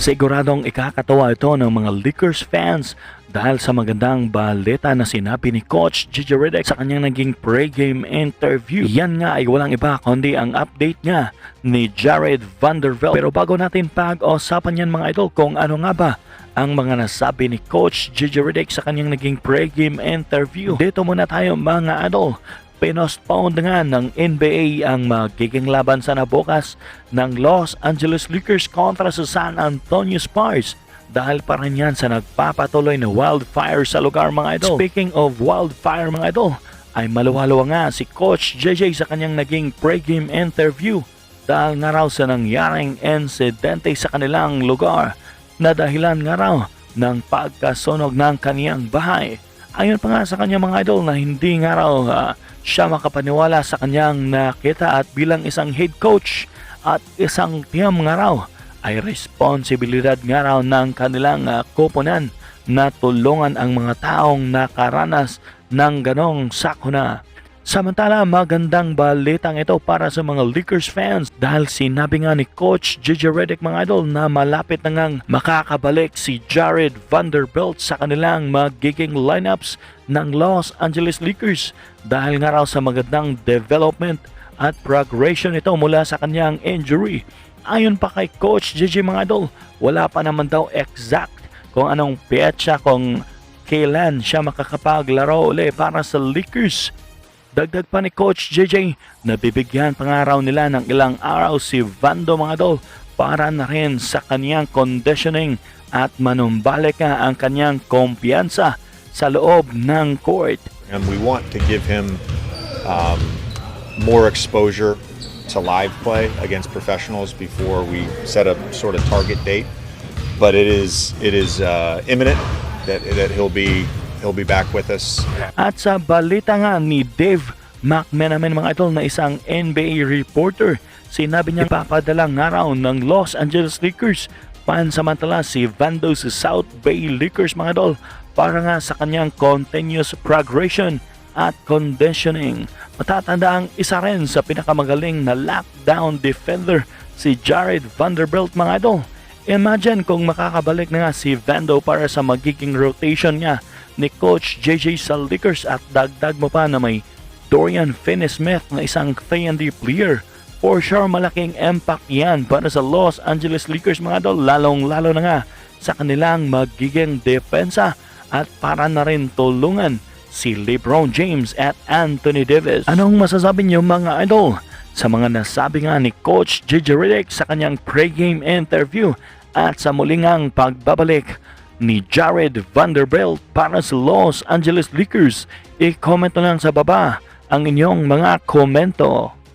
Siguradong ikakatawa ito ng mga Lakers fans dahil sa magandang balita na sinabi ni Coach Gigi Redick sa kanyang naging pre-game interview. Yan nga ay walang iba kundi ang update nga ni Jared Vanderbilt. Pero bago natin pag-usapan yan mga idol kung ano nga ba ang mga nasabi ni Coach Gigi Redick sa kanyang naging pre-game interview, dito muna tayo mga idol. Pinostpone nga ng NBA ang magiging laban sana bukas ng Los Angeles Lakers kontra sa San Antonio Spurs dahil pa rin yan sa nagpapatuloy na wildfire sa lugar mga idol. Speaking of wildfire mga idol, ay maluwalo nga si Coach JJ sa kanyang naging pre-game interview dahil nga raw sa nangyaring insidente sa kanilang lugar na dahilan nga raw ng pagkasunog ng kaniyang bahay. Ayon pa nga sa kanyang mga idol na hindi nga raw siya makapaniwala sa kanyang nakita at bilang isang head coach at isang team nga raw ay responsibilidad nga raw ng kanilang koponan na tulungan ang mga taong nakaranas ng ganong sakuna. Samantala, magandang balitang ito para sa mga Lakers fans dahil sinabi nga ni Coach Gigi Redick mga idol na malapit na ngang makakabalik si Jared Vanderbilt sa kanilang magiging lineups ng Los Angeles Lakers dahil nga raw sa magandang development at progression ito mula sa kanyang injury. Ayon pa kay Coach Gigi mga idol, wala pa naman daw exact kung anong petsa kung kailan siya makakapaglaro uli para sa Lakers. Dagdag pa ni Coach JJ na bibigyan pa nga raw nila ng ilang araw si Vando mga idol para na rin sa kanyang conditioning at manumbalik nga ang kanyang kumpiyansa sa loob ng court. And we want to give him more exposure to live play against professionals before we set a sort of target date. But it is imminent that he'll be back with us. At sa balita nga ni Dave McMenamin mga idol na isang NBA reporter, sinabi niya ipapadala nga raw ng Los Angeles Lakers pansamantala si Vando sa South Bay Lakers mga idol para nga sa kanyang continuous progression at conditioning. Matatanda ang isa rin sa pinakamagaling na lockdown defender si Jared Vanderbilt mga idol. Imagine kung makakabalik na nga si Vando para sa magiging rotation niya ni Coach JJ sa Lakers at dagdag mo pa na may Dorian Finney-Smith na isang 3-and-D player. For sure malaking impact yan para sa Los Angeles Lakers mga idol, lalong-lalo na nga sa kanilang magiging depensa at para na rin tulungan si LeBron James at Anthony Davis. Anong masasabi niyo mga idol sa mga nasabi nga ni Coach Gigi Redick sa kanyang pre-game interview at sa mulingang pagbabalik ni Jared Vanderbilt para sa Los Angeles Lakers? I-comment na lang sa baba ang inyong mga komento.